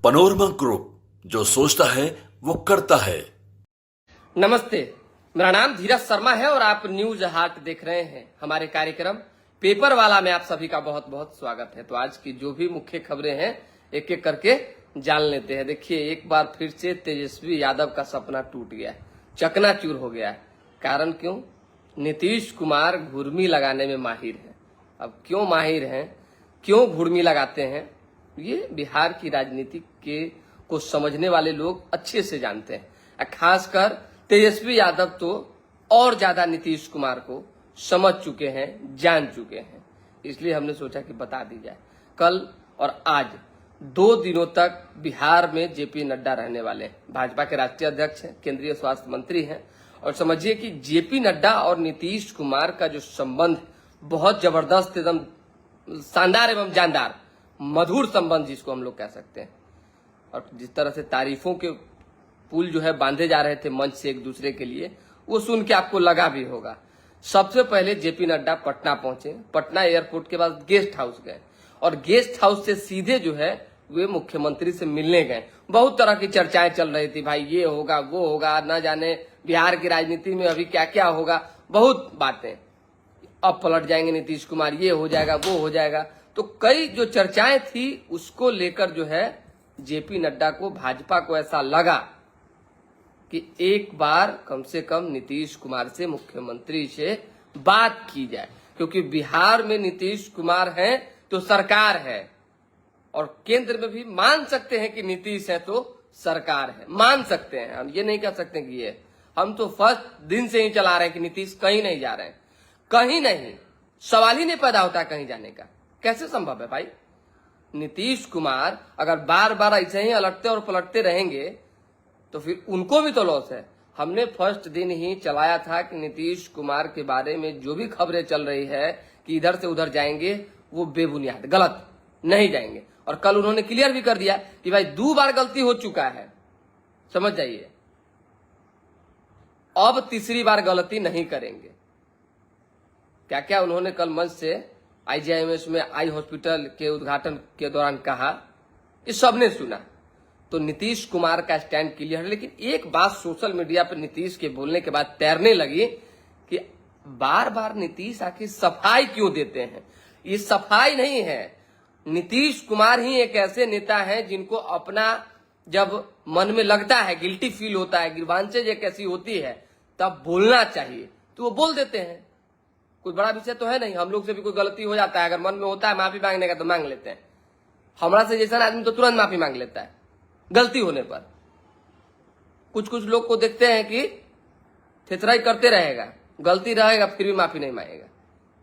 Panorama group, जो सोचता है वो करता है। नमस्ते, मेरा नाम धीरज शर्मा है और आप न्यूज हाट देख रहे हैं। हमारे कार्यक्रम पेपर वाला में आप सभी का बहुत बहुत स्वागत है। तो आज की जो भी मुख्य खबरें हैं एक एक करके जान लेते हैं। देखिए, एक बार फिर से तेजस्वी यादव का सपना टूट गया है, चकनाचूर हो गया है। कारण क्यों? नीतीश कुमार घुर्मी लगाने में माहिर है। अब क्यों माहिर हैं, क्यों घुर्मी लगाते हैं, ये बिहार की राजनीति को समझने वाले लोग अच्छे से जानते हैं। खासकर तेजस्वी यादव तो और ज्यादा नीतीश कुमार को समझ चुके हैं, जान चुके हैं। इसलिए हमने सोचा कि बता दी जाए। कल और आज 2 दिनों तक बिहार में जेपी नड्डा रहने वाले हैं। भाजपा के राष्ट्रीय अध्यक्ष हैं, केंद्रीय स्वास्थ्य मंत्री हैं। और समझिए कि जेपी नड्डा और नीतीश कुमार का जो संबंध बहुत जबरदस्त, एकदम शानदार एवं जानदार, मधुर संबंध जिसको हम लोग कह सकते हैं। और जिस तरह से तारीफों के पुल जो है बांधे जा रहे थे मंच से एक दूसरे के लिए, वो सुन के आपको लगा भी होगा। सबसे पहले जेपी नड्डा पटना पहुंचे, पटना एयरपोर्ट के बाद गेस्ट हाउस गए और गेस्ट हाउस से सीधे जो है वे मुख्यमंत्री से मिलने गए। बहुत तरह की चर्चाएं चल रही थी, भाई ये होगा वो होगा, न जाने बिहार की राजनीति में अभी क्या क्या होगा, बहुत बातें। अब पलट जाएंगे नीतीश कुमार, ये हो जाएगा वो हो जाएगा। तो कई जो चर्चाएं थी उसको लेकर जो है जेपी नड्डा को, भाजपा को ऐसा लगा कि एक बार कम से कम नीतीश कुमार से, मुख्यमंत्री से बात की जाए। क्योंकि बिहार में नीतीश कुमार हैं तो सरकार है, और केंद्र में भी मान सकते हैं कि नीतीश है तो सरकार है, मान सकते हैं। हम ये नहीं कह सकते कि ये, हम तो फर्स्ट दिन से ही चला रहे हैं कि नीतीश कहीं नहीं जा रहे हैं, कहीं नहीं। सवाल ही नहीं पैदा होता कहीं जाने का। कैसे संभव है भाई? नीतीश कुमार अगर बार बार ऐसे ही अलटते और पलटते रहेंगे तो फिर उनको भी तो लॉस है। हमने फर्स्ट दिन ही चलाया था कि नीतीश कुमार के बारे में जो भी खबरें चल रही है कि इधर से उधर जाएंगे, वो बेबुनियाद, गलत, नहीं जाएंगे। और कल उन्होंने क्लियर भी कर दिया कि भाई 2 बार गलती हो चुका है, समझ जाइए, अब तीसरी बार गलती नहीं करेंगे। क्या क्या उन्होंने कल मंच से IGIMS में आई हॉस्पिटल के उद्घाटन के दौरान कहा, इस सबने सुना। तो नीतीश कुमार का स्टैंड क्लियर है। लेकिन एक बात सोशल मीडिया पर नीतीश के बोलने के बाद तैरने लगी कि बार बार नीतीश आखिर सफाई क्यों देते हैं। ये सफाई नहीं है। नीतीश कुमार ही एक ऐसे नेता है जिनको अपना जब मन में लगता है, गिल्टी फील होता है, ग्रीवांसेज एक ऐसी होती है, तब बोलना चाहिए, तो वो बोल देते हैं। कोई बड़ा विषय तो है नहीं। हम लोग से भी कोई गलती हो जाता है, अगर मन में होता है माफी मांगने का तो मांग लेते हैं। हमारा से जैसा आदमी तो तुरंत माफी मांग लेता है गलती होने पर। कुछ कुछ लोग को देखते हैं कि थेथराई करते रहेगा, गलती रहेगा फिर भी माफी नहीं मांगेगा।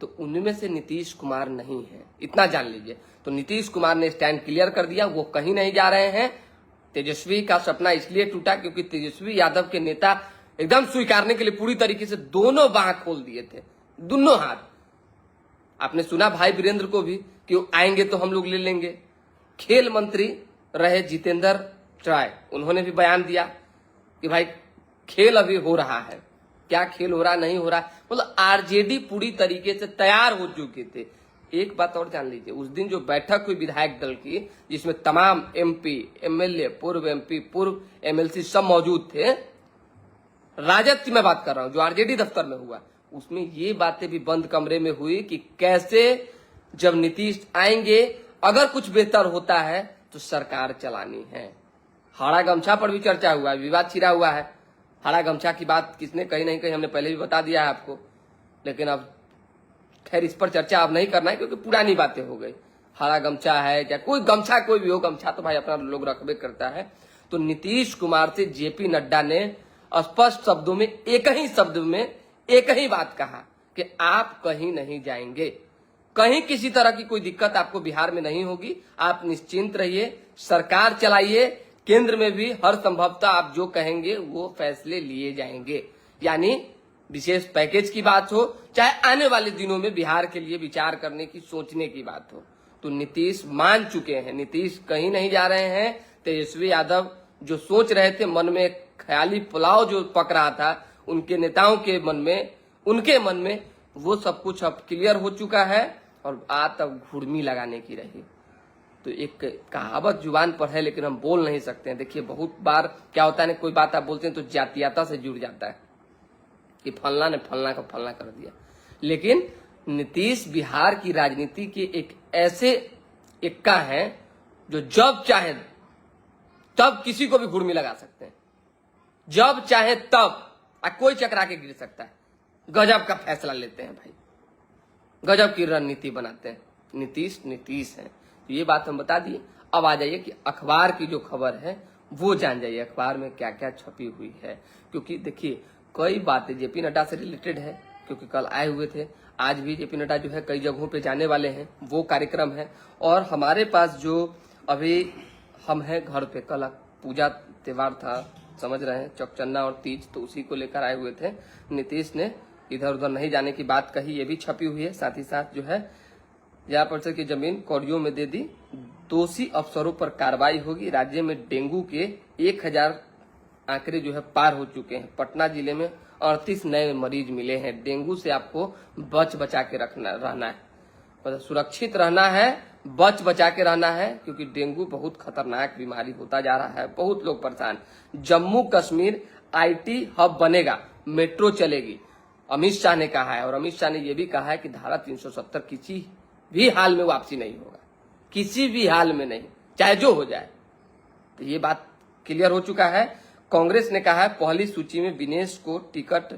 तो उनमें से नीतीश कुमार नहीं है, इतना जान लीजिए। तो नीतीश कुमार ने स्टैंड क्लियर कर दिया, वो कहीं नहीं जा रहे हैं। तेजस्वी का सपना इसलिए टूटा क्योंकि तेजस्वी यादव के नेता एकदम स्वीकारने के लिए पूरी तरीके से दोनों बाह खोल दिए थे, दोनों हाथ। आपने सुना भाई वीरेंद्र को भी कि आएंगे तो हम लोग ले लेंगे। खेल मंत्री रहे जितेंद्र ट्राय, उन्होंने भी बयान दिया कि भाई खेल अभी हो रहा है। क्या खेल हो रहा नहीं हो रहा, मतलब आरजेडी पूरी तरीके से तैयार हो चुके थे। एक बात और जान लीजिए, उस दिन जो बैठक हुई विधायक दल की, जिसमें तमाम MP, MLA, पूर्व MP, पूर्व MLC सब मौजूद थे, राजद की मैं बात कर रहा हूं, जो आरजेडी दफ्तर में हुआ, उसमें ये बातें भी बंद कमरे में हुई कि कैसे जब नीतीश आएंगे, अगर कुछ बेहतर होता है तो सरकार चलानी है। हरा गमछा पर भी चर्चा हुआ है, विवाद छिड़ा हुआ है। हरा गमछा की बात किसने कही नहीं कही, हमने पहले भी बता दिया है आपको। लेकिन अब खैर इस पर चर्चा अब नहीं करना है क्योंकि पुरानी बातें हो गई। हरा गमछा है क्या, कोई गमछा कोई भी हो, गमछा तो भाई अपना लोग रखबे करता है। तो नीतीश कुमार से जेपी नड्डा ने स्पष्ट शब्दों में, एक ही शब्द में एक ही बात कहा कि आप कहीं नहीं जाएंगे, कहीं किसी तरह की कोई दिक्कत आपको बिहार में नहीं होगी, आप निश्चिंत रहिए, सरकार चलाइए। केंद्र में भी हर संभवतः आप जो कहेंगे वो फैसले लिए जाएंगे। यानी विशेष पैकेज की बात हो, चाहे आने वाले दिनों में बिहार के लिए विचार करने की, सोचने की बात हो, तो नीतीश मान चुके हैं। नीतीश कहीं नहीं जा रहे हैं। तेजस्वी यादव जो सोच रहे थे, मन में ख्याली पुलाव जो पक रहा था उनके नेताओं के मन में, उनके मन में, वो सब कुछ अब क्लियर हो चुका है। और बात अब घुर्मी लगाने की रही। तो एक कहावत जुबान पर है लेकिन हम बोल नहीं सकते हैं। देखिए बहुत बार क्या होता है ना, कोई बात आप बोलते हैं तो जातीयता से जुड़ जाता है कि फलना ने फलना का फलना कर दिया। लेकिन नीतीश बिहार की राजनीति के एक ऐसे इक्का है जो जब चाहे तब किसी को भी घुर्मी लगा सकते हैं, जब चाहे तब कोई चकरा के गिर सकता है। गजब का फैसला लेते हैं भाई, गजब की रणनीति बनाते हैं। नीतीश है। तो ये बात हम बता दिए। अब आ जाइए कि अखबार की जो खबर है वो जान जाइए अखबार में क्या क्या छपी हुई है। क्योंकि देखिए कई बातें जेपी नड्डा से रिलेटेड है, क्योंकि कल आए हुए थे, आज भी जेपी नड्डा जो है कई जगहों पे जाने वाले हैं, वो कार्यक्रम है। और हमारे पास जो अभी हम हैं घर पे, कल पूजा त्योहार था, समझ रहे हैं, चौकचन्ना और तीज, तो उसी को लेकर आए हुए थे। नीतीश ने इधर उधर नहीं जाने की बात कही, ये भी छपी हुई है। साथ ही साथ जो है जिला परिषद की जमीन कौड़ियों में दे दी, दोषी अफसरों पर कार्रवाई होगी। राज्य में डेंगू के 1000 आंकड़े जो है पार हो चुके हैं। पटना जिले में 38 नए मरीज मिले हैं। डेंगू से आपको बचा के रहना है, मतलब सुरक्षित रहना है, बचा के रहना है, क्योंकि डेंगू बहुत खतरनाक बीमारी होता जा रहा है। बहुत लोग परेशान। जम्मू कश्मीर IT हब बनेगा, मेट्रो चलेगी, अमित शाह ने कहा है। और अमित शाह ने यह भी कहा है कि धारा 370 किसी भी हाल में वापसी नहीं होगा, किसी भी हाल में नहीं, चाहे जो हो जाए। तो ये बात क्लियर हो चुका है। कांग्रेस ने कहा है पहली सूची में विनेश को टिकट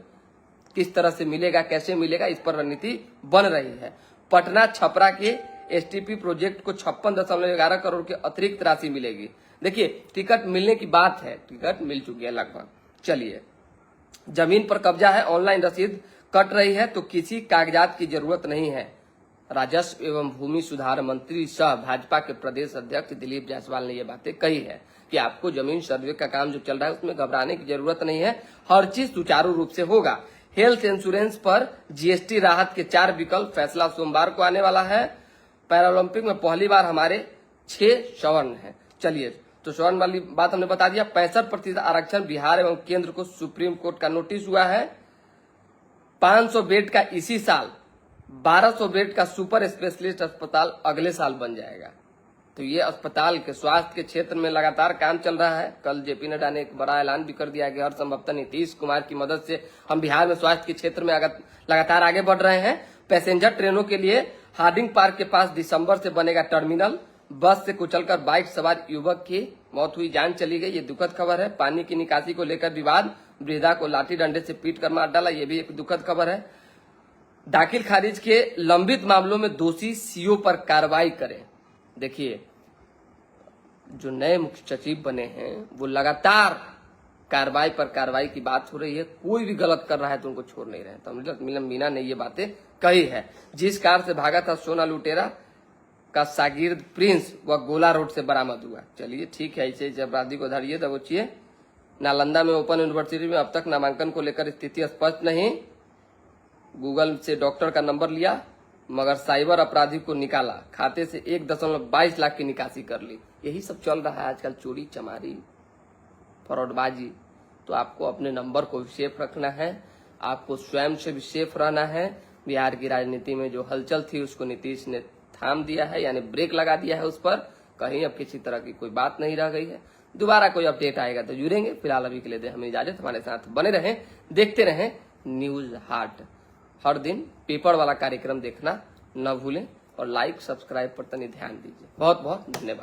किस तरह से मिलेगा, कैसे मिलेगा, इस पर रणनीति बन रही है। पटना छपरा के STP प्रोजेक्ट को 56.11 करोड़ की अतिरिक्त राशि मिलेगी। देखिए टिकट मिलने की बात है, टिकट मिल चुकी है लगभग। चलिए, जमीन पर कब्जा है, ऑनलाइन रसीद कट रही है तो किसी कागजात की जरूरत नहीं है। राजस्व एवं भूमि सुधार मंत्री सह भाजपा के प्रदेश अध्यक्ष दिलीप जायसवाल ने ये बातें कही है कि आपको जमीन सर्वे का काम जो चल रहा है उसमें घबराने की जरूरत नहीं है, हर चीज सुचारू रूप से होगा। हेल्थ इंश्योरेंस पर GST राहत के 4 विकल्प, फैसला सोमवार को आने वाला है। पैरालंपिक में पहली बार हमारे 6 स्वर्ण है। चलिए, तो स्वर्ण वाली बात हमने बता दिया। 65% आरक्षण बिहार एवं केंद्र को सुप्रीम कोर्ट का नोटिस हुआ है। 500 बेड का इसी साल, 1200 बेड का सुपर स्पेशलिस्ट अस्पताल अगले साल बन जाएगा। तो ये अस्पताल के स्वास्थ्य के क्षेत्र में लगातार काम चल रहा है। कल जेपी नड्डा ने एक बड़ा ऐलान भी कर दिया कि हर संभवतः नीतीश कुमार की मदद से हम बिहार में स्वास्थ्य के क्षेत्र में लगातार आगे बढ़ रहे हैं। पैसेंजर ट्रेनों के लिए हार्डिंग पार्क के पास दिसंबर से बनेगा टर्मिनल। बस से कुचलकर बाइक सवार युवक की मौत हुई, जान चली गई, ये दुखद खबर है। पानी की निकासी को लेकर विवाद, वृद्धा को लाठी डंडे से पीट कर मार डाला, ये भी एक दुखद खबर है। दाखिल खारिज के लंबित मामलों में दोषी CO पर कार्रवाई करें। देखिए जो नए मुख्य सचिव बने हैं वो लगातार कार्रवाई पर कार्रवाई की बात हो रही है। कोई भी गलत कर रहा है तो उनको छोड़ नहीं रहे। तमिलनाथ मीना ने ये बातें कही है। जिस कार से भागा था सोना लुटेरा का शागिर्द प्रिंस, वह गोला रोड से बरामद हुआ। चलिए ठीक है, ऐसे अपराधी को धरिए, दबोचिए। नालंदा में ओपन यूनिवर्सिटी में अब तक नामांकन को लेकर स्थिति स्पष्ट नहीं। गूगल से डॉक्टर का नंबर लिया मगर साइबर अपराधी को निकाला, खाते से 1.22 लाख की निकासी कर ली। यही सब चल रहा है आजकल, चोरी चमारी फ्रॉडबाजी। तो आपको अपने नंबर को भी सेफ रखना है, आपको स्वयं से भी सेफ रहना है। बिहार की राजनीति में जो हलचल थी उसको नीतीश ने थाम दिया है, यानी ब्रेक लगा दिया है उस पर। कहीं अब किसी तरह की कोई बात नहीं रह गई है। दोबारा कोई अपडेट आएगा तो जुड़ेंगे। फिलहाल अभी के लिए दे हमें इजाजत। हमारे साथ बने रहें, देखते रहें न्यूज हाट। हर दिन पेपर वाला कार्यक्रम देखना न भूलें और लाइक सब्सक्राइब पर तनी ध्यान दीजिए। बहुत बहुत धन्यवाद।